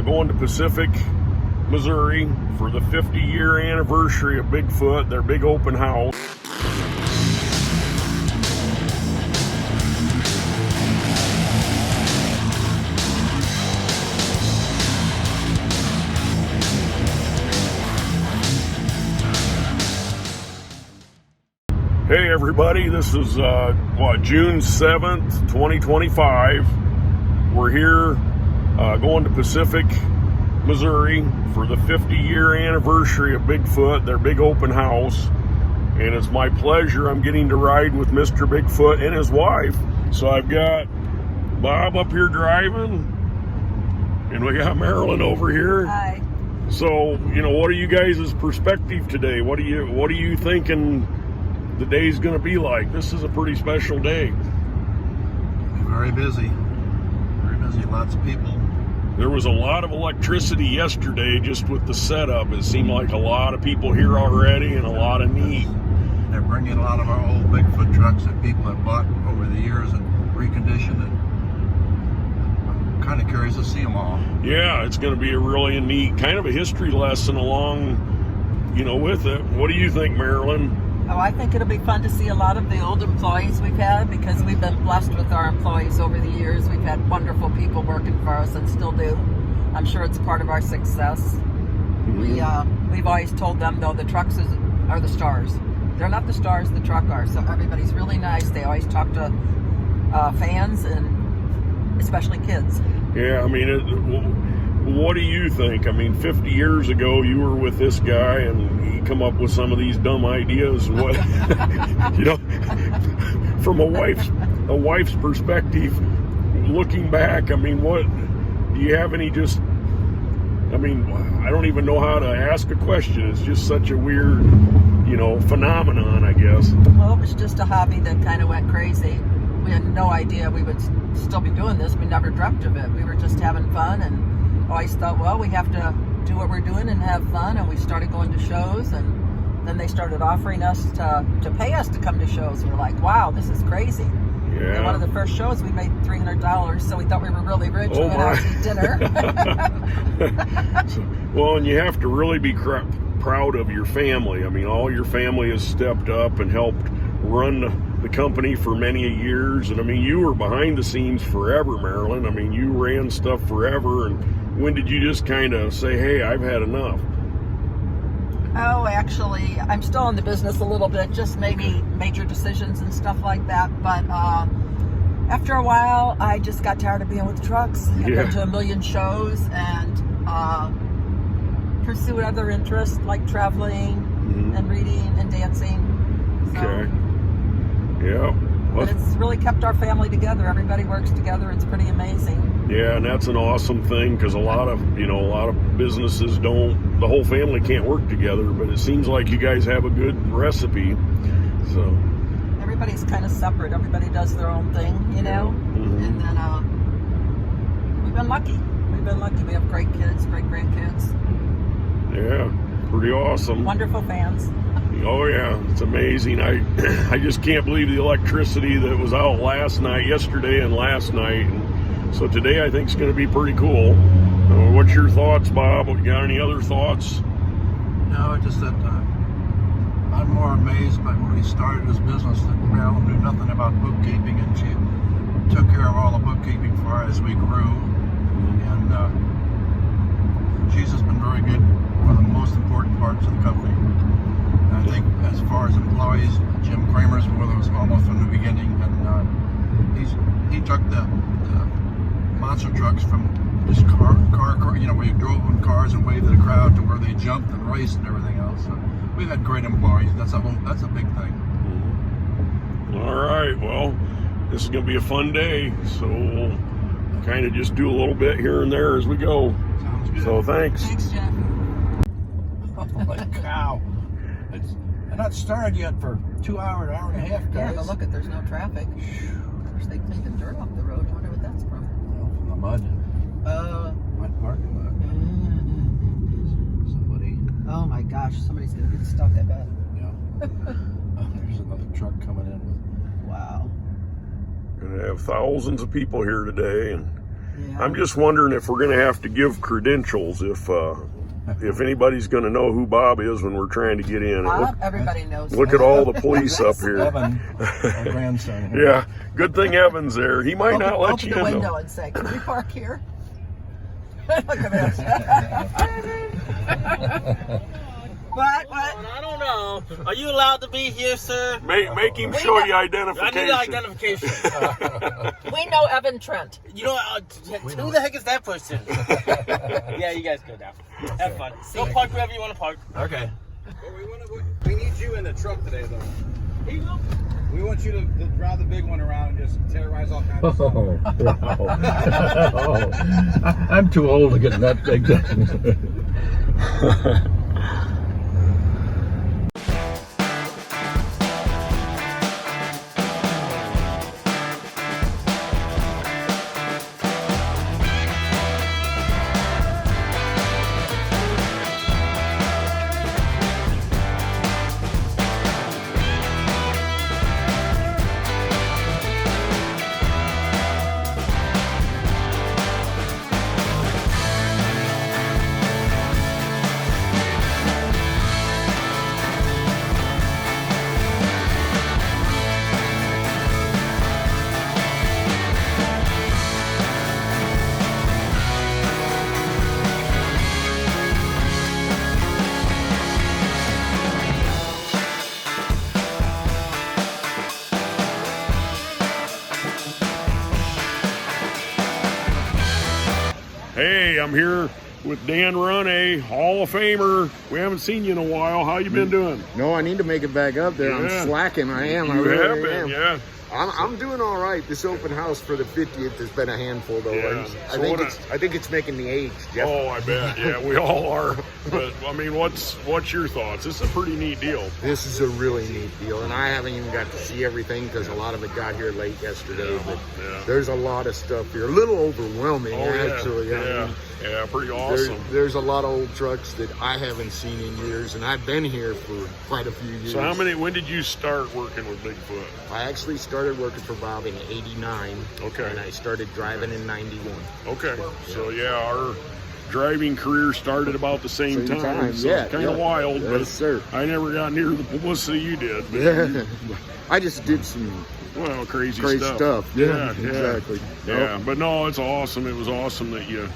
going to Pacific, Missouri for the 50-year anniversary of Bigfoot, their big open house. Hey everybody, this is June 7th, 2025. We're here going to Pacific, Missouri for the 50-year anniversary of Bigfoot, their big open house. And it's my pleasure, I'm getting to ride with Mr. Bigfoot and his wife. So I've got Bob up here driving, and we got Marilyn over here. Hi. So, you know, what are you guys' perspective today? What are you thinking the day's going to be like? This is a pretty special day. Very busy, lots of people. There was a lot of electricity yesterday just with the setup. It seemed like a lot of people here already and a lot of need. They're bringing a lot of our old Bigfoot trucks that people have bought over the years and reconditioned, and I'm kind of curious to see them all. Yeah, it's going to be a really neat kind of a history lesson along, you know, with it. What do you think, Marilyn? Oh, I think it'll be fun to see a lot of the old employees we've had, because we've been blessed with our employees over the years. We've had wonderful people working for us and still do. I'm sure it's part of our success. Mm-hmm. We've always told them, though, the trucks are the stars. They're not the stars, the truck are. So everybody's really nice. They always talk to fans and especially kids. Yeah, I mean, what do you think? I mean, 50 years ago, you were with this guy, and he come up with some of these dumb ideas. What, you know, from a wife's perspective, looking back, I mean, what do you have any? Just, I mean, I don't even know how to ask a question. It's just such a weird, you know, phenomenon, I guess. Well, it was just a hobby that kind of went crazy. We had no idea we would still be doing this. We never dreamt of it. We were just having fun, and always thought, well, we have to do what we're doing and have fun. And we started going to shows, and then they started offering us to pay us to come to shows. And we're like, wow, this is crazy. Yeah. And one of the first shows, we made $300, so we thought we were really rich. Oh, we went out to eat dinner. Well, and you have to really be proud of your family. I mean, all your family has stepped up and helped run the company for many years. And I mean, you were behind the scenes forever, Marilyn. I mean, you ran stuff forever. And when did you just kind of say, hey, I've had enough? Oh, actually, I'm still in the business a little bit, just maybe major decisions and stuff like that. But after a while, I just got tired of being with trucks. I've been to a million shows and pursued other interests like traveling and reading and dancing. So, okay. Yeah. But it's really kept our family together. Everybody works together. It's pretty amazing. Yeah, and that's an awesome thing, because a lot of businesses don't, the whole family can't work together, but it seems like you guys have a good recipe. So everybody's kind of separate. Everybody does their own thing, you know. Mm-hmm. And then we've been lucky. We have great kids, great grandkids. Yeah, pretty awesome. Wonderful fans. Oh yeah, it's amazing. I just can't believe the electricity that was out yesterday and last night. And so today I think is going to be pretty cool. What's your thoughts, Bob? You got any other thoughts? No, just that I'm more amazed by when we started this business that Marilyn knew nothing about bookkeeping, and she took care of all the bookkeeping for us as we grew. And she's just been very good, one of the most important parts of the company. I think as far as employees, Jim Kramer's been with us almost from the beginning, and he took the monster trucks from just car, you know, where you drove in cars and waved to the crowd to where they jumped and raced and everything else. So we've had great employees. That's a big thing. All right, well, this is going to be a fun day, so we'll kind of just do a little bit here and there as we go. Sounds good. So thanks. Thanks, Jeff. Holy cow. It's not started yet for 2 hours, hour and a half, guys. Yeah, but look, there's no traffic. Of course, they've taken dirt off the road. I wonder what that's from. Well, from the mud. Mud parking lot. Somebody. Oh my gosh, somebody's gonna get stuck, I bet. Yeah. There's another truck coming in. Wow. Gonna have thousands of people here today, and Yeah. I'm just wondering if we're going to have to give credentials if anybody's going to know who Bob is when we're trying to get in. Everybody knows. Look at all the police up here. Evan, our grandson. Here. Yeah, good thing Evan's there. He might not let you Open the in. window Though. and say, "Can we park here?" Look at that. What? I don't know. Are you allowed to be here, sir? Make him show you I identification. need identification. We know Evan Trent. You know, who the heck is that person? Yeah, you guys go down. Have fun. Go park wherever you want to park. Okay. We need you in the truck today, though. Here you go. We want you to drive the big one around and just terrorize all kinds of stuff. I'm too old to get in that big. Hey, I'm here with Dan Runne, Hall of Famer. We haven't seen you in a while. How you been doing? No, I need to make it back up there. Yeah. I'm slacking. I am. I You really have been, am. yeah. I'm doing all right. This open house for the 50th has been a handful, though. Yeah. I So think it's making the age, Jeff. Oh, I bet. Yeah, we all are. But I mean, what's your thoughts? This is a pretty neat deal. This is a really neat deal, and I haven't even got to see everything because a lot of it got here late yesterday. But Yeah. there's a lot of stuff here. A little overwhelming, Oh, yeah. actually. I Yeah. mean, Yeah, pretty awesome. there's a lot of old trucks that I haven't seen in years, and I've been here for quite a few years. So when did you start working with Bigfoot? I actually started working for Bob in '89. Okay. And I started driving in '91. Okay. So yeah, our driving career started about the same time. So yeah, kind of yeah. wild, Yes, but sir. I never got near the publicity you did. But Yeah. I just did some well, crazy great stuff. Yeah, Yeah. exactly. Yeah, Nope. but no, it's awesome. It was awesome that you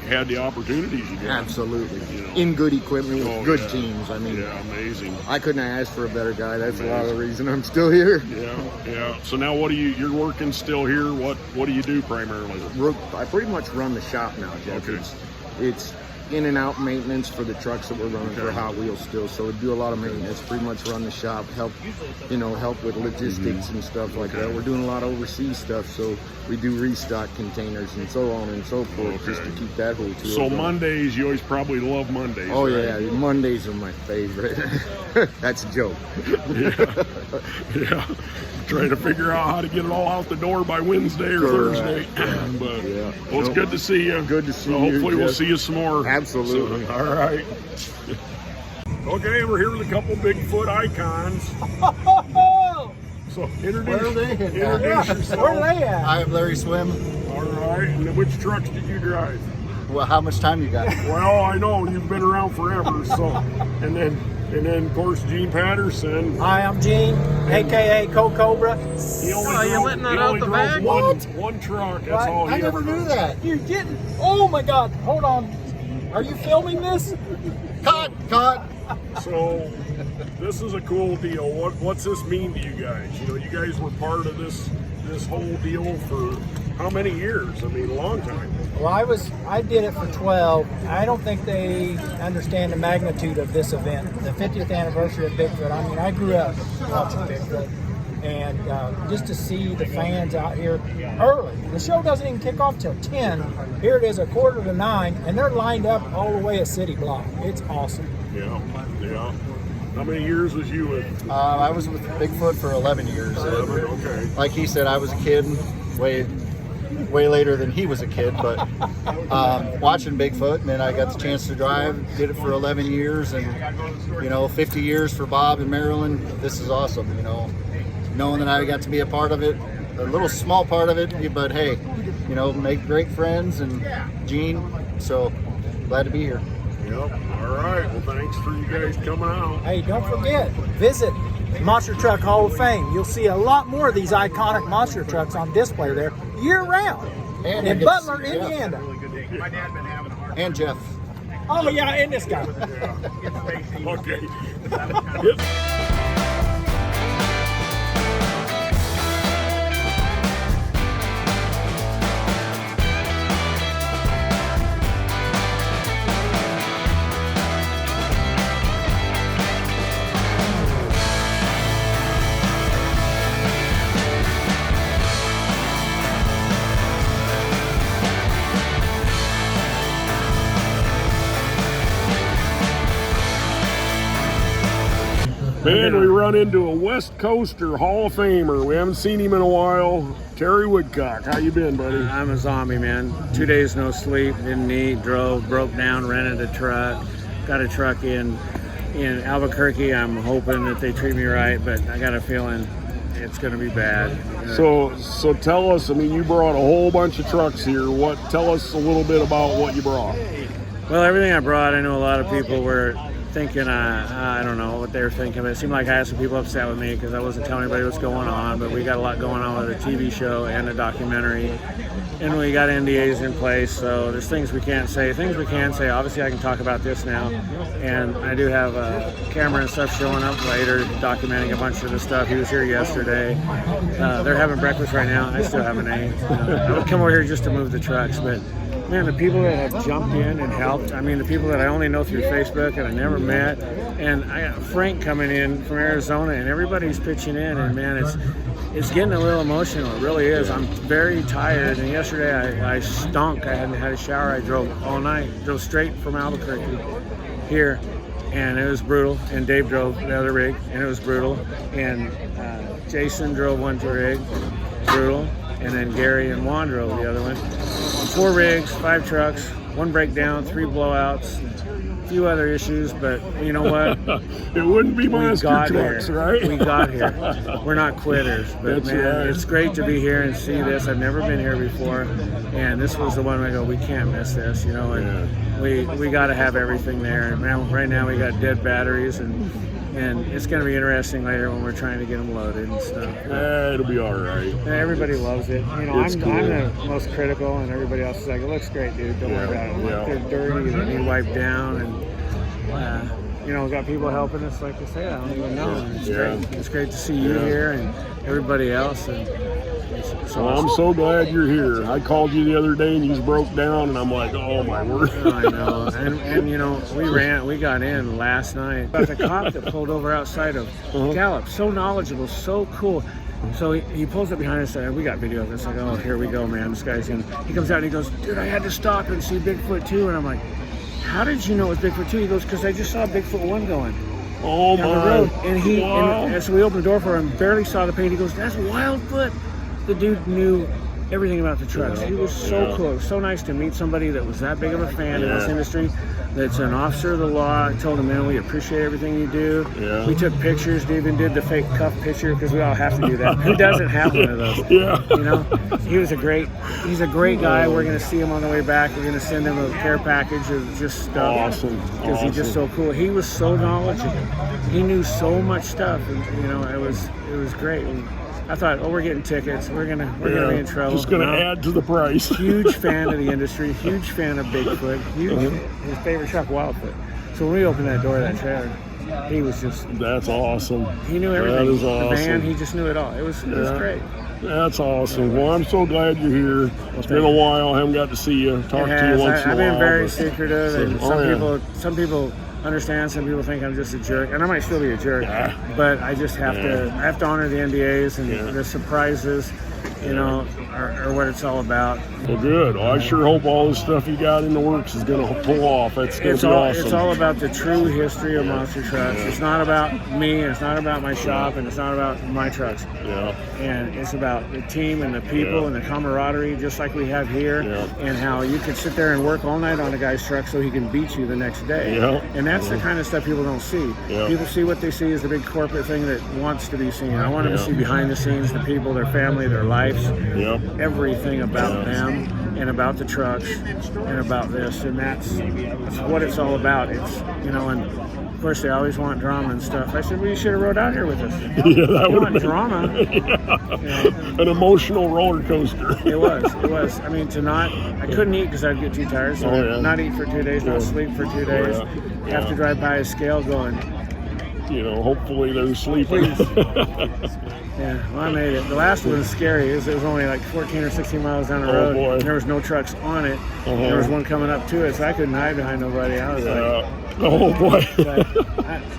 had the opportunities you got. Absolutely. You know. In good equipment with Oh, good yeah. teams. I mean, Yeah, amazing. I couldn't ask for a better guy. That's a lot of the reason I'm still here. Yeah. So now you're working still here. What do you do primarily? I pretty much run the shop now, Jeff. Okay. It's in and out maintenance for the trucks that we're running for Hot Wheels still. So we do a lot of maintenance, pretty much run the shop, help with logistics and stuff like that. We're doing a lot of overseas stuff, so we do restock containers and so on and so forth, just to keep that whole tool So going. Mondays, you always probably love Mondays. Oh right? yeah, Mondays are my favorite. That's a joke. Yeah. Trying to figure out how to get it all out the door by Wednesday or Correct. Thursday. But Yeah. well, it's good to see you. Good to see So you, hopefully we'll Jeff. see you some more. Absolutely. So, all right. Okay, we're here with a couple Bigfoot icons. So introduce yourself. Where are they at? I am Larry Swim. All right. And then which trucks did you drive? Well, how much time you got? Well, I know you've been around forever. So, and then of course Gene Patterson. Hi, I'm Gene, aka Cobra. He only Oh, you're drove, letting that he out only the drove bag? one truck. That's all he I never ever knew drove. that. You didn't? Oh my God! Hold on. Are you filming this? Cut. So this is a cool deal. What's this mean to you guys? You know, you guys were part of this whole deal for how many years? I mean, a long time. Well, I did it for 12. I don't think they understand the magnitude of this event, the 50th anniversary of Bigfoot. I mean, I grew up watching Bigfoot, and just to see the fans out here early. The show doesn't even kick off till 10. Here it is, 8:45, and they're lined up all the way a city block. It's awesome. Yeah. How many years was you with? I was with Bigfoot for 11 years. 11. Okay. Like he said, I was a kid way later than he was a kid, but watching Bigfoot, and then I got the chance to drive, did it for 11 years, and 50 years for Bob and Marilyn. This is awesome, knowing that I got to be a part of it, a little small part of it, but hey, you know, make great friends, and Gene. So glad to be here. Yep. All right. Well, thanks for you guys coming out. Hey, don't forget, visit Monster Truck Hall of Fame. You'll see a lot more of these iconic monster trucks on display there year round. And In Butler, Indiana. My dad been having a hard And Jeff. Oh yeah, and this guy. Okay. Man, we run into a West Coaster Hall of Famer. We haven't seen him in a while. Terry Woodcock. How you been, buddy? I'm a zombie, man. 2 days no sleep, didn't eat, drove, broke down, rented a truck, got a truck in Albuquerque. I'm hoping that they treat me right, but I got a feeling it's going to be bad. So tell us. I mean, you brought a whole bunch of trucks here. Tell us a little bit about what you brought. Well, everything I brought, I know a lot of people were thinking, I don't know what they were thinking, but it seemed like I had some people upset with me because I wasn't telling anybody what's going on, but we got a lot going on with a TV show and a documentary, and we got NDAs in place, so there's things we can't say. Things we can say, obviously I can talk about this now, and I do have a camera and stuff showing up later, documenting a bunch of the stuff. He was here yesterday. They're having breakfast right now. I still haven't ate. I would come over here just to move the trucks, but man, the people that have jumped in and helped, I mean, the people that I only know through Facebook and I never met, and I got Frank coming in from Arizona, and everybody's pitching in, and man, it's getting a little emotional. It really is. I'm very tired, and yesterday I stunk. I hadn't had a shower. I drove all night, drove straight from Albuquerque here, and it was brutal, and Dave drove the other rig, and it was brutal, and Jason drove one rig, brutal, and then Gary and Juan drove the other one. 4 rigs, 5 trucks, 1 breakdown, 3 blowouts, a few other issues, but you know what? It wouldn't be monster trucks, right? We got here. We're not quitters, but That's man, right. It's great to be here and see this. I've never been here before, and this was the one I go, we can't miss this, you know, and we got to have everything there. And man, right now we got dead batteries, and it's going to be interesting later when we're trying to get them loaded and stuff. It'll be all right. Everybody loves it. You know, It's I'm cool. the most critical, and everybody else is like, it looks great, dude. Don't worry about it. Yeah. They're dirty, they need wiped down, and you know, got people helping us. Like I said, I don't even know. And it's great. It's great to see you here and everybody else. And Well, I'm so glad you're here. I called you the other day and you broke down, and I'm like, oh my word. I know. And you know, we got in last night. But the cop that pulled over outside of Gallup, so knowledgeable, so cool. So he pulls up behind us, and we got video of this. Like, oh, here we go, man. This guy's in. He comes out and he goes, dude, I had to stop and see Bigfoot 2. And I'm like, how did you know it was Bigfoot 2? He goes, because I just saw Bigfoot 1 going Oh down my. the road. And Wow. and so we opened the door for him, barely saw the paint. He goes, that's Wildfoot. The dude knew everything about the trucks. He was so cool. It was so nice to meet somebody that was that big of a fan in this industry, that's an officer of the law. I told him, man, we appreciate everything you do. Yeah. We took pictures, even did the fake cuff picture, because we all have to do that. Who doesn't have one of those? Yeah. You know, he's a great guy. We're going to see him on the way back. We're going to send him a care package of just stuff. Awesome. Because he's just so cool. He was so knowledgeable. He knew so much stuff, and you know, it was great. And I thought, oh, we're getting tickets. We're gonna be in trouble. Just gonna No. add to the price. Huge fan of the industry. Huge fan of Bigfoot. Huge. His favorite truck, Wildfoot. So when we opened that door of that trailer, he was just. That's awesome. He knew everything. That is awesome. The van, he just knew it all. It was great. That's awesome. Well, I'm so glad you're here. It's been a while. I haven't got to see you. Talk to you once in a I've while. been very but- secretive, and some people understand. Some people think I'm just a jerk, and I might still be a jerk. But I just have to. I have to honor the NDAs and the surprises. You know, are what it's all about. Well, good. Well, I sure hope all this stuff you got in the works is going to pull off. That's going to be awesome. It's all about the true history of monster trucks. It's not about me. It's not about my shop, and it's not about my trucks. Yeah. And it's about the team and the people and the camaraderie, just like we have here, and how you can sit there and work all night on a guy's truck so he can beat you the next day. Yeah. And that's the kind of stuff people don't see. Yeah. People see what they see as the big corporate thing that wants to be seen. I want them to see behind the scenes, the people, their family, their life, life's Yep. everything about them and about the trucks and about this, and that's what it's all about. It's, you know, and of course they always want drama and stuff. I said, well, you should have rode out here with us. Yeah, that You would want have drama. been an emotional roller coaster. It was. I mean, I couldn't eat because I'd get too tired. So not eat for 2 days, not sleep for 2 days. Have to drive by a scale going, you know, hopefully they're sleeping. yeah, well, I made it. The last one was scary. It was only like 14 or 16 miles down the road. Boy. And there was no trucks on it. There was one coming up to it, so I couldn't hide behind nobody. I was oh boy. like,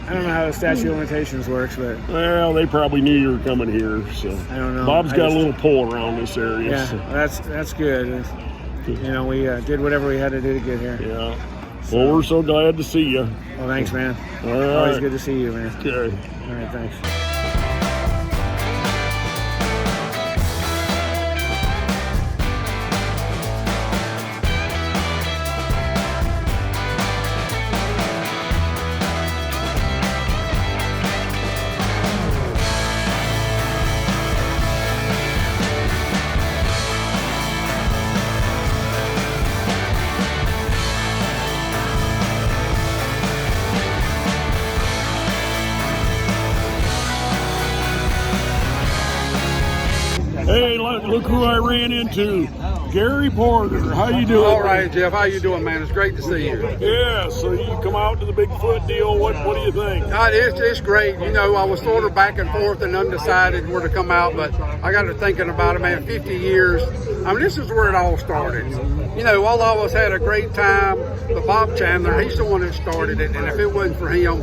I don't know how the statute of limitations works, but Well, they probably knew you were coming here, so I don't know. Bob's got a little pull around this area. Yeah, So. that's good. You know, we did whatever we had to do to get here. Yeah. Well, we're so glad to see you. Well, thanks, man. All right. Always good to see you, man. Okay. All right, thanks. Hey, look who I ran into. Gary Porter. How you doing? All right, Jeff. How you doing, man? It's great to see you. Yeah, so you come out to the Bigfoot deal. What do you think? It's great. You know, I was sort of back and forth and undecided where to come out, but I got to thinking about it, man. 50 years. I mean, this is where it all started. You know, all of us had a great time, but Bob Chandler, he's the one that started it, and if it wasn't for him,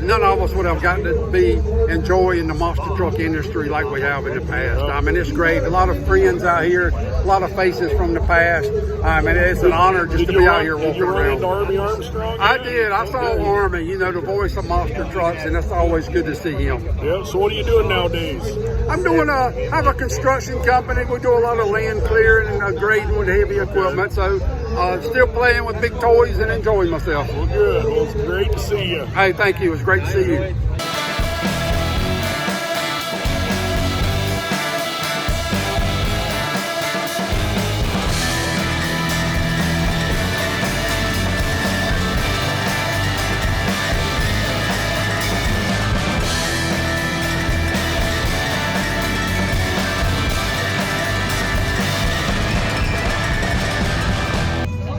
none of us would have gotten to be enjoying the monster truck industry like we have in the past. I mean, it's great. A lot of friends out here, a lot of faces from the past. I mean, it's an honor just to be out here walking around. Did you run into Army Armstrong? I did. I saw Army, you know, the voice of monster trucks, and it's always good to see him. Yeah, so what are you doing nowadays? I'm doing I have a construction company. We do a lot of land clearing and grading with heavy equipment. So still playing with big toys and enjoying myself. Well, good. Well, it's great to see you. Hey, thank you. It's great to see you.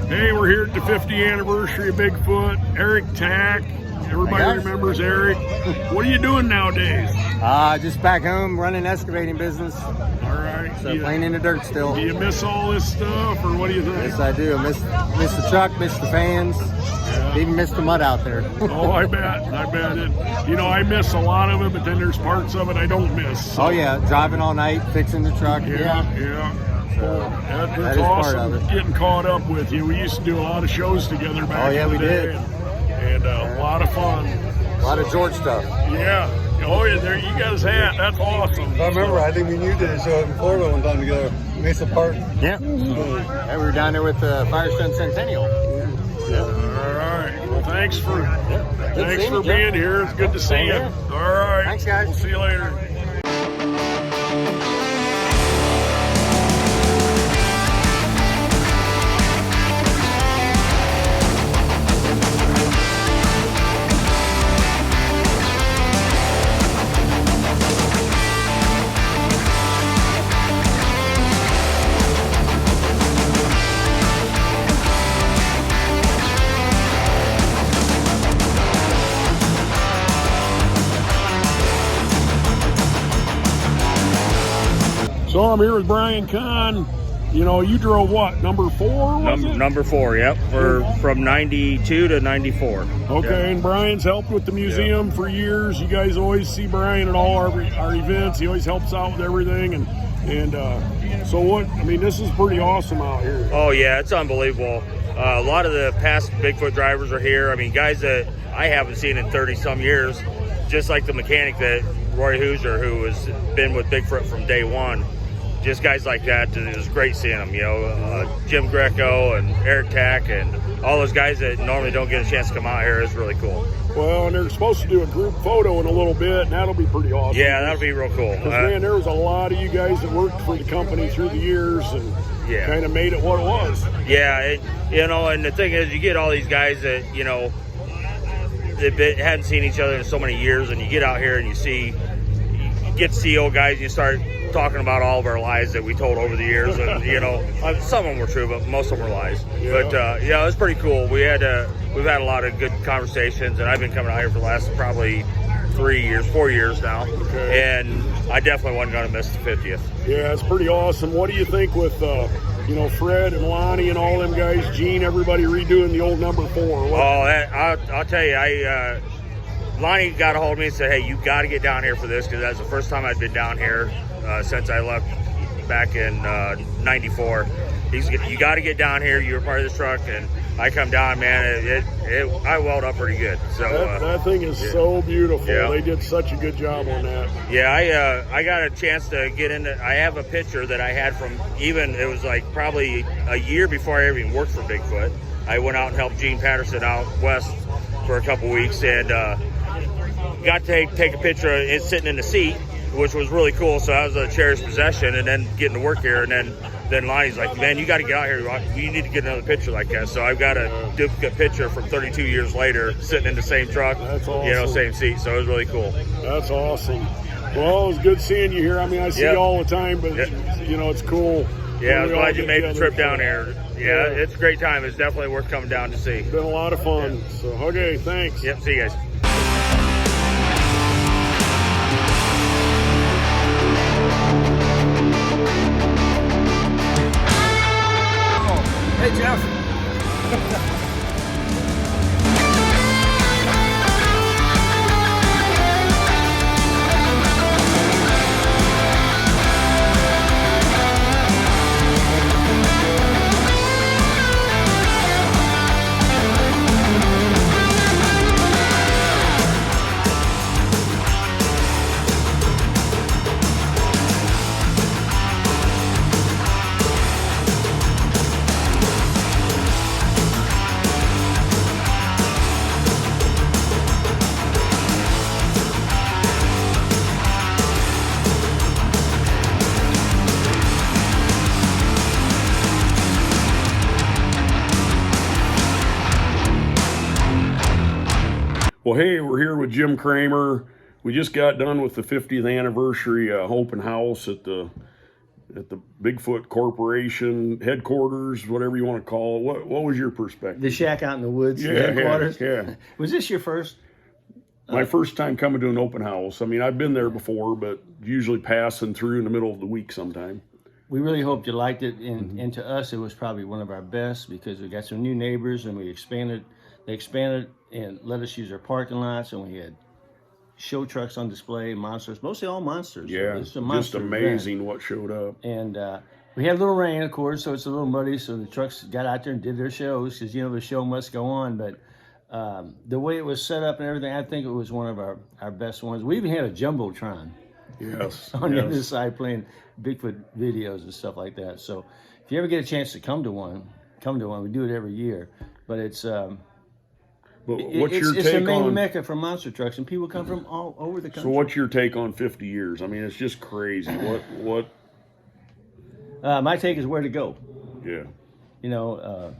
Hey, we're here at the 50th anniversary of Bigfoot. Eric Tack. Everybody remembers Eric. What are you doing nowadays? Just back home running excavating business. All right. So playing in the dirt still. Do you miss all this stuff, or what do you think? Yes, I do. Miss the truck, miss the fans, even miss the mud out there. Oh, I bet it. You know, I miss a lot of it, but then there's parts of it I don't miss. So. Oh yeah, driving all night, fixing the truck. Yeah. So, That's that is part awesome. of it. Getting caught up with you. We used to do a lot of shows together back in the we day. did. And a lot of fun. A lot of George stuff. Yeah. Oh, yeah, there you got his hat. That's awesome. I remember, I think me and you did a show in Florida one time together, Mesa Park. Yeah. Yeah, we were down there with the Firestone Centennial. Yeah. All right. Well, thanks for seeing you, being Jeff. here. It's good to see you. here. All right. Thanks, guys. We'll see you later. So I'm here with Brian Kahn. You know, you drove what, number 4? Number 4, yep. We're from 92 to 94. Okay, Yep. and Brian's helped with the museum for years. You guys always see Brian at all our events. He always helps out with everything. And so what, I mean, this is pretty awesome out here. Oh, yeah, it's unbelievable. A lot of the past Bigfoot drivers are here. I mean, guys that I haven't seen in 30-some years, just like the mechanic that Roy Hoosier, who has been with Bigfoot from day one. Just guys like that, it was great seeing them, you know, Jim Greco and Eric Tack and all those guys that normally don't get a chance to come out here is really cool. Well, and they're supposed to do a group photo in a little bit, and that'll be pretty awesome. Yeah, that'll be real cool. Because, man, there was a lot of you guys that worked for the company through the years and kind of made it what it was. Yeah, and the thing is, you get all these guys that, hadn't seen each other in so many years, and you get out here and you get to see old guys, and you start talking about all of our lies that we told over the years, and some of them were true, but most of them were lies. But it was pretty cool. We've had a lot of good conversations, and I've been coming out here for the last probably 4 years now, and I definitely wasn't going to miss the 50th. Yeah, it's pretty awesome. What do you think with Fred and Lonnie and all them guys, Gene, everybody redoing the old number 4? I'll tell you, Lonnie got a hold of me and said, hey, you got to get down here for this, because that's the first time I'd been down here since I left back in 94. You got to get down here. You were part of this truck, and I come down, man. I weld up pretty good. So that thing is so beautiful. Yeah. They did such a good job on that. Yeah, I got a chance to get into. I have a picture that I had from it was like probably a year before I even worked for Bigfoot. I went out and helped Gene Patterson out west for a couple weeks, and got to take a picture of it sitting in the seat, which was really cool. So that was a cherished possession, and then getting to work here, and then Lonnie's like, man, you got to get out here. You need to get another picture like that. So I've got a duplicate picture from 32 years later, sitting in the same truck, That's awesome. Same seat. So it was really cool. That's awesome. Well, it was good seeing you here. I mean, I see you all the time, but it's cool. Yeah, I'm glad you made the trip down here. Yeah, it's a great time. It's definitely worth coming down to see. It's been a lot of fun. So, okay, thanks. Yep, see you guys. Hey, Jeff. Well, hey, we're here with Jim Kramer. We just got done with the 50th anniversary open house at the Bigfoot Corporation headquarters, whatever you want to call it. What was your perspective? The shack out in the woods, the headquarters. Yeah. Was this your first? My first time coming to an open house. I mean, I've been there before, but usually passing through in the middle of the week sometime. We really hoped you liked it, and to us, it was probably one of our best because we got some new neighbors, and we expanded. They expanded and let us use our parking lots, and we had show trucks on display, monsters, mostly all monsters. Yeah, it's a monster just amazing event. What showed up. And we had a little rain, of course, so it's a little muddy. So the trucks got out there and did their shows because the show must go on. But the way it was set up and everything, I think it was one of our best ones. We even had a jumbotron. Yes. On the other side playing Bigfoot videos and stuff like that. So if you ever get a chance to come to one. We do it every year, but it's. But what's your take on? It's the main mecca for monster trucks, and people come from all over the country. So what's your take on 50 years? I mean, it's just crazy. What? My take is where to go. Yeah. You know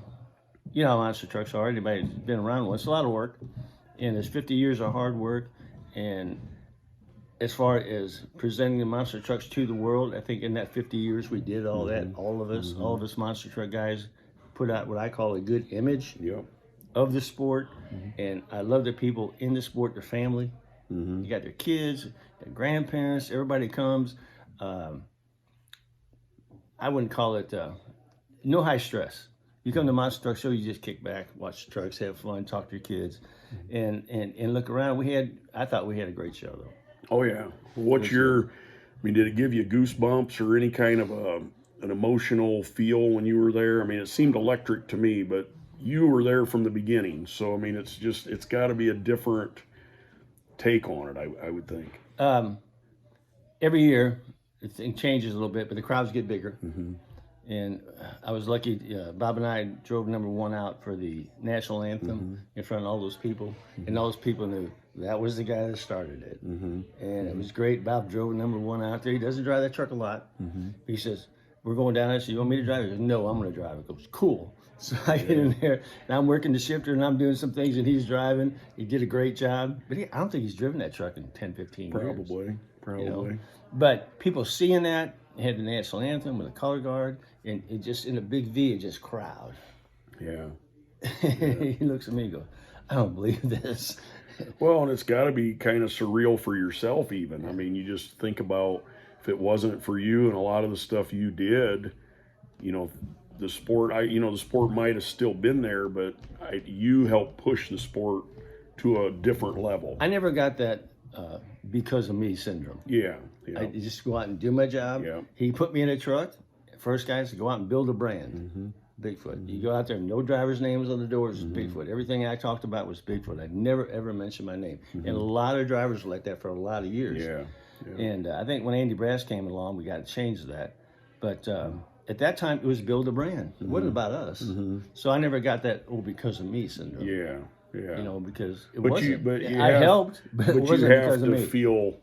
how monster trucks are. Anybody who's been around one, it's a lot of work, and it's 50 years of hard work. And as far as presenting the monster trucks to the world, I think in that 50 years we did all that. All of us monster truck guys put out what I call a good image. Yep. Of the sport, and I love the people in the sport, their family. You got their kids, their grandparents, everybody comes. I wouldn't call it no high stress. You come to Monster Truck Show, you just kick back, watch the trucks, have fun, talk to your kids, and look around. I thought we had a great show though. Oh yeah. Did it give you goosebumps or any kind of an emotional feel when you were there? I mean, it seemed electric to me, but you were there from the beginning, so I mean, it's got to be a different take on it. I would think. Every year, it changes a little bit, but the crowds get bigger. And I was lucky, Bob and I drove #1 out for the national anthem in front of all those people. And all those people knew that was the guy that started it. And it was great. Bob drove #1 out there. He doesn't drive that truck a lot. He says, we're going down there. So you want me to drive? He goes, no, I'm going to drive. It goes, cool. So I get in there, and I'm working the shifter, and I'm doing some things, and he's driving. He did a great job. But I don't think he's driven that truck in 10, 15 years. Probably. You know? But people seeing that, had the national anthem with a color guard, and it just in a big V, it just crowd. Yeah. He looks at me and goes, I don't believe this. Well, and it's got to be kind of surreal for yourself even. I mean, you just think about if it wasn't for you and a lot of the stuff you did, you know, the sport, the sport might have still been there, but you helped push the sport to a different level. I never got that because of me syndrome. Yeah. I just go out and do my job. Yeah. He put me in a truck. First guys to go out and build a brand. Bigfoot. You go out there, no driver's names on the doors, Bigfoot. Everything I talked about was Bigfoot. I never ever mentioned my name. And a lot of drivers were like that for a lot of years. And I think when Andy Brass came along, we got to change that. But at that time, it was build a brand. It wasn't about us. So I never got that, because of me syndrome. Yeah. You know, because it But wasn't. I helped, but it wasn't because of me. You have to feel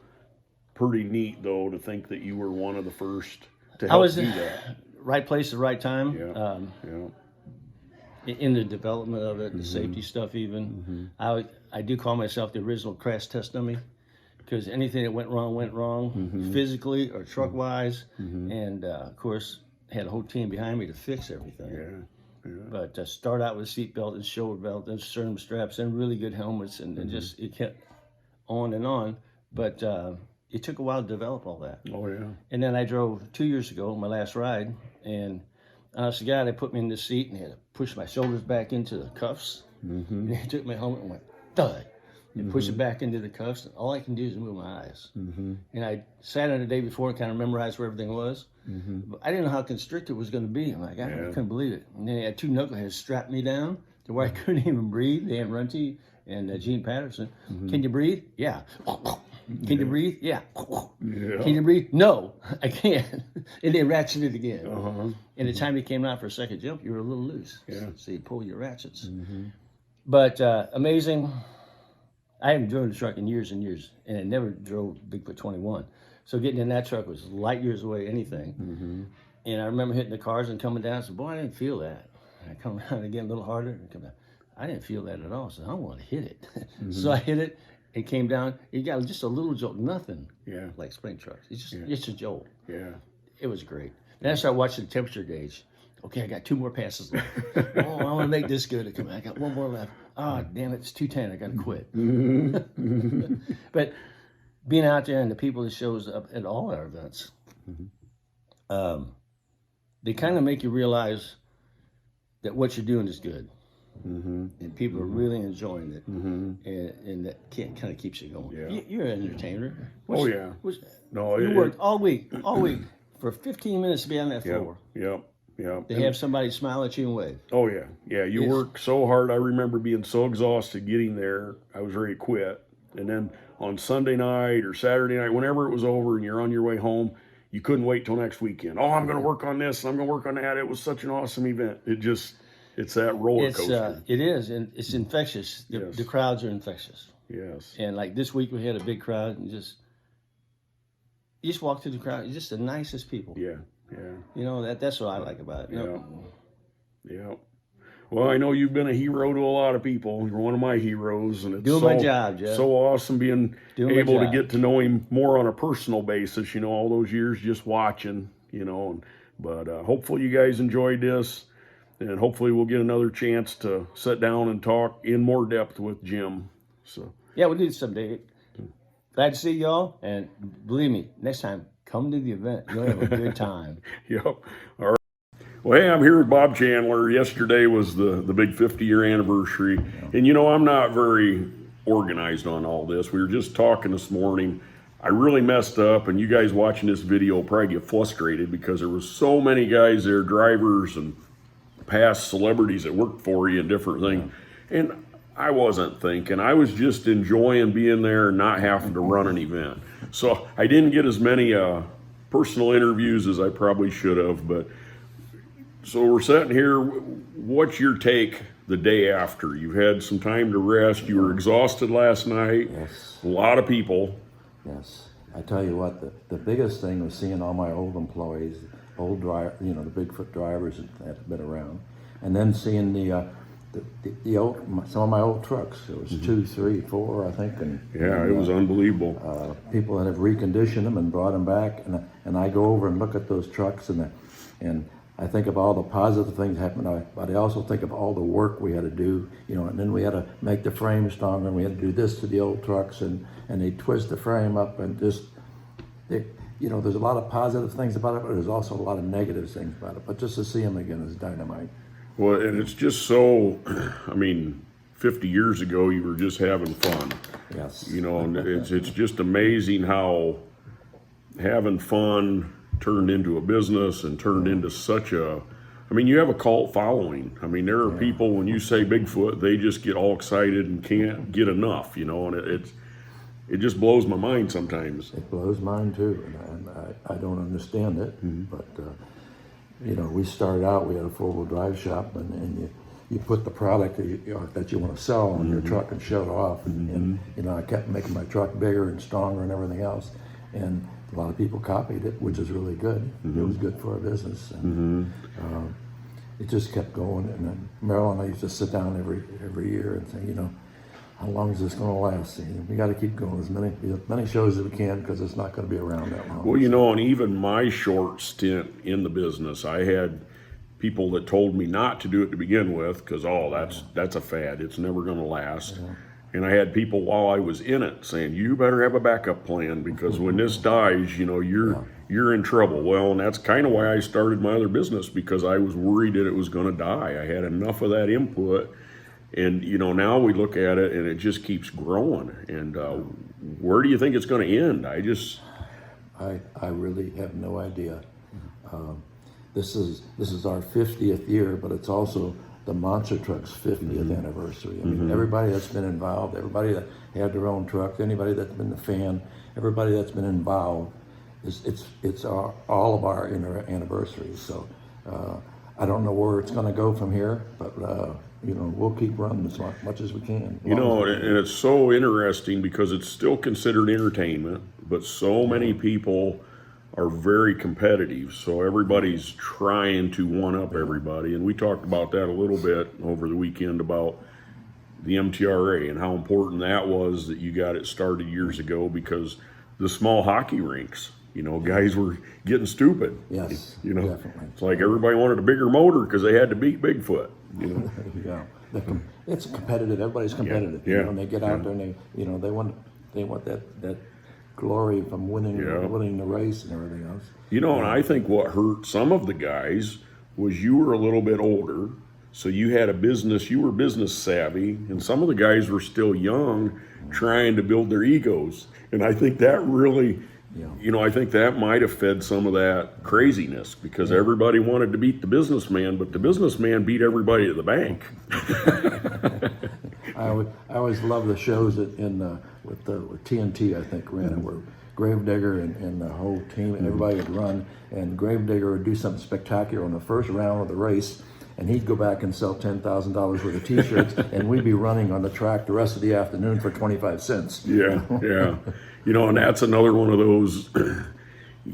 pretty neat, though, to think that you were one of the first to help do that. Right place at the right time. Yeah. In the development of it, the safety stuff even. I do call myself the original crash test dummy, because anything that went wrong physically or truck wise. And of course, had a whole team behind me to fix everything. But start out with a seatbelt and shoulder belt and sternum straps and really good helmets, and just it kept on and on. But it took a while to develop all that. Oh yeah. And then I drove 2 years ago, my last ride, and honest to God, they put me in the seat and had to push my shoulders back into the cuffs. And they took my helmet and went thud, and pushed it back into the cuffs. And all I can do is move my eyes. And I sat on the day before and kind of memorized where everything was. But I didn't know how constricted it was going to be. I'm like, I couldn't believe it. And then they had two knuckleheads strap me down to where I couldn't even breathe. Dan Runty and Gene Patterson. Can you breathe? Yeah. Can you breathe? Yeah. Can you breathe? No, I can't. And they ratcheted it again. And the time you came out for a second jump, you were a little loose. So you pull your ratchets. But amazing. I haven't driven a truck in years and years, and I never drove Bigfoot 21. So getting in that truck was light years away, anything. And I remember hitting the cars and coming down. I said, boy, I didn't feel that. And I come down again a little harder. And come down. I didn't feel that at all. So I want to hit it. So I hit it. It came down. It got just a little jolt. Nothing. Like spring trucks. It's just a jolt. It was great. Then I started watching the temperature gauge. Okay, I got 2 more passes left. I want to make this good. I got 1 more left. Oh, damn it, it's 2:10. I got to quit. But being out there and the people that shows up at all our events, they kind of make you realize that what you're doing is good. And people are really enjoying it. And that kind of keeps you going. You're an entertainer. You worked all week for 15 minutes to be on that floor. They have somebody smile at you and wave. Oh, yeah. Yeah, you work so hard. I remember being so exhausted getting there, I was ready to quit. And then on Sunday night or Saturday night, whenever it was over and you're on your way home, you couldn't wait till next weekend. Oh, I'm going to work on this, and I'm going to work on that. It was such an awesome event. It's that roller coaster. It is, and it's infectious. The crowds are infectious. Yes. And like this week, we had a big crowd, and you just walk through the crowd. You're just the nicest people. Yeah. You know, that's what I like about it. Yeah. Well, I know you've been a hero to a lot of people. You're one of my heroes, and it's doing my job, Jeff. So awesome being able to get to know him more on a personal basis. You know, all those years just watching. You know, but hopefully you guys enjoyed this, and hopefully we'll get another chance to sit down and talk in more depth with Jim. So yeah, we'll do it someday. Glad to see y'all, and believe me, next time, come to the event. You'll have a good time. Yep. All right. Well, hey, I'm here with Bob Chandler. Yesterday was the big 50-year anniversary. And, you know, I'm not very organized on all this. We were just talking this morning. I really messed up, and you guys watching this video will probably get frustrated because there was so many guys there, drivers and past celebrities that worked for you and different things. And I wasn't thinking. I was just enjoying being there and not having to run an event. So I didn't get as many personal interviews as I probably should have, but So we're sitting here. What's your take the day after? You had some time to rest. You were exhausted last night. Yes. A lot of people. Yes. I tell you what, the biggest thing was seeing all my old employees, old driver, the Bigfoot drivers that have been around, and then seeing the old, some of my old trucks. There was 2, 3, 4, I think, and it was unbelievable. People that have reconditioned them and brought them back, and I go over and look at those trucks, and I think of all the positive things happening, but I also think of all the work we had to do, and then we had to make the frame stronger, and we had to do this to the old trucks, and they twist the frame up, and just, there's a lot of positive things about it, but there's also a lot of negative things about it. But just to see them again is dynamite. Well, and it's just so, 50 years ago, you were just having fun. Yes. And it's just amazing how having fun turned into a business and turned into such a, you have a cult following. There are people, when you say Bigfoot, they just get all excited and can't get enough, and it just blows my mind sometimes. It blows mine too, and I don't understand it, but we started out, we had a four-wheel drive shop, and you put the product that you want to sell on your truck and show it off, and I kept making my truck bigger and stronger and everything else, and a lot of people copied it, which is really good. It was good for our business, and it just kept going. And then Marilyn and I used to sit down every year and say, how long is this going to last? We got to keep going as many shows as we can, because it's not going to be around that long. Well, and even my short stint in the business, I had people that told me not to do it to begin with, because that's a fad. It's never going to last. And I had people while I was in it saying, you better have a backup plan, because when this dies, you're in trouble. Well, and that's kind of why I started my other business, because I was worried that it was going to die. I had enough of that input. And, now we look at it and it just keeps growing. And where do you think it's going to end? I really have no idea. This is our 50th year, but it's also the Monster Truck's 50th anniversary. Everybody that's been involved, everybody that had their own truck, anybody that's been a fan, everybody that's been involved, it's all of our anniversaries. So I don't know where it's going to go from here, but we'll keep running as much as we can. And it's so interesting, because it's still considered entertainment, but so many people are very competitive. So everybody's trying to one-up everybody. And we talked about that a little bit over the weekend about the MTRA and how important that was, that you got it started years ago, because the small hockey rinks, guys were getting stupid. Yes, definitely. It's like everybody wanted a bigger motor because they had to beat Bigfoot. It's competitive. Everybody's competitive. And they get out there and they want that glory from winning the race and everything else. And I think what hurt some of the guys was you were a little bit older, so you had you were business savvy, and some of the guys were still young, trying to build their egos. And I think that really, I think that might have fed some of that craziness, because everybody wanted to beat the businessman, but the businessman beat everybody at the bank. I always love the shows with TNT, I think, Ren, where Gravedigger and the whole team, everybody would run, and Gravedigger would do something spectacular on the first round of the race, and he'd go back and sell $10,000 worth of T-shirts, and we'd be running on the track the rest of the afternoon for 25 cents. Yeah. And that's another one of those,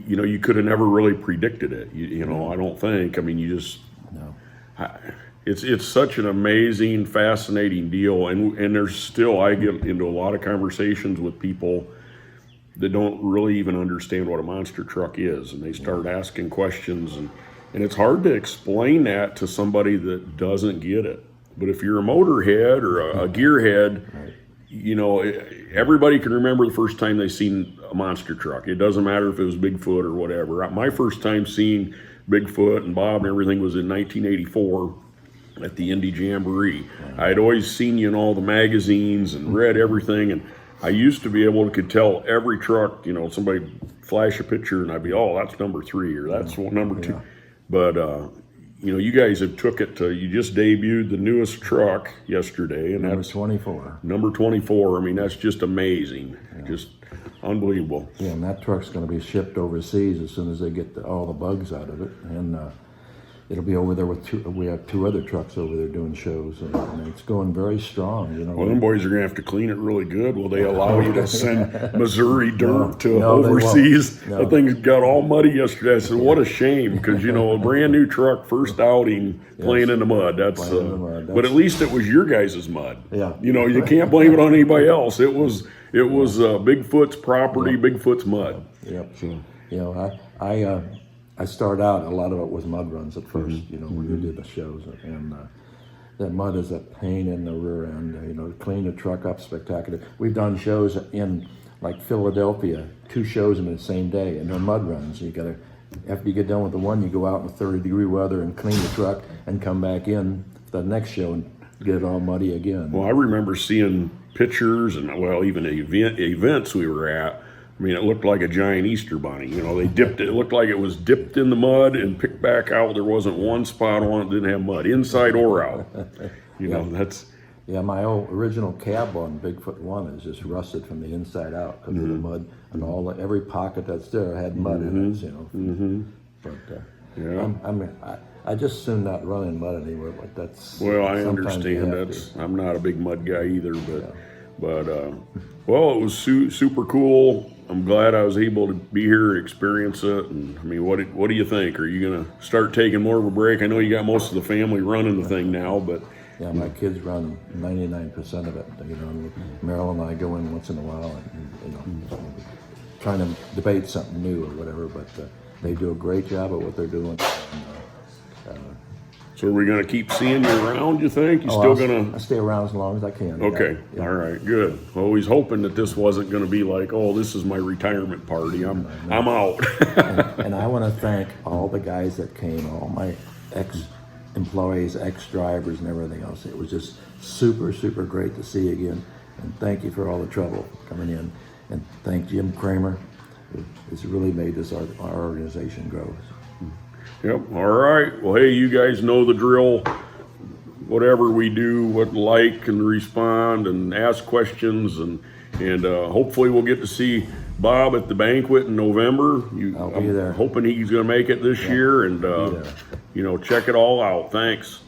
you could have never really predicted it. I don't think. You just, no. It's such an amazing, fascinating deal. And there's still, I get into a lot of conversations with people that don't really even understand what a monster truck is. And they start asking questions, and it's hard to explain that to somebody that doesn't get it. But if you're a motorhead or a gearhead, everybody can remember the first time they seen a monster truck. It doesn't matter if it was Bigfoot or whatever. My first time seeing Bigfoot and Bob and everything was in 1984 at the Indy Jamboree. I had always seen you in all the magazines and read everything, and I used to be able to tell every truck, somebody flash a picture and I'd be, that's number 3 or that's number 2. But you guys have took it to, you just debuted the newest truck yesterday, and that's 24. Number 24. That's just amazing. Just unbelievable. Yeah, and that truck's going to be shipped overseas as soon as they get all the bugs out of it. And it'll be over there with we have 2 other trucks over there doing shows, and it's going very strong. You know. Well, them boys are gonna have to clean it really good. Will they allow you to send Missouri dirt to No, they won't. overseas? No. That thing got all muddy yesterday. I said, "What a shame!" Because a brand new truck, first outing, playing in the mud. That's, but at least it was your guys' mud. Yeah. You can't blame it on anybody else. It was Bigfoot's property, Bigfoot's mud. Yep. So, I started out, a lot of it was mud runs at first, when we did the shows. And that mud is a pain in the rear end, to clean the truck up, spectacular. We've done shows in, like, Philadelphia, 2 shows in the same day, and they're mud runs. After you get done with the one, you go out in 30-degree weather and clean the truck and come back in for the next show and get it all muddy again. Well, I remember seeing pictures and, even events we were at. I mean, it looked like a giant Easter bunny. They dipped it. It looked like it was dipped in the mud and picked back out. There wasn't one spot on it that didn't have mud, inside or out. That's... Yeah, my old original cab on Bigfoot 1 is just rusted from the inside out because of the mud, and every pocket that's there had mud in it, But I just soon not run in mud anymore. But that's I understand. I'm not a big mud guy either, but it was super cool. I'm glad I was able to be here and experience it. And I mean, what do you think? Are you gonna start taking more of a break? I know you got most of the family running the thing now, but yeah, my kids run 99% of it. Marilyn and I go in once in a while, and trying to debate something new or whatever. But they do a great job at what they're doing. So are we going to keep seeing you around, you think? I stay around as long as I can. Okay. Yeah. All right. Good. Well, I was hoping that this wasn't going to be like, oh, this is my retirement party. I'm out. and I want to thank all the guys that came, all my ex-employees, ex-drivers, and everything else. It was just super, super great to see you again. And thank you for all the trouble coming in. And thank Jim Kramer. It's really made our organization grow. Yep. All right. Well, hey, you guys know the drill. Whatever we do, like and respond and ask questions, and hopefully we'll get to see Bob at the banquet in November. I'll be there. Hoping he's going to make it this year, and check it all out. Thanks.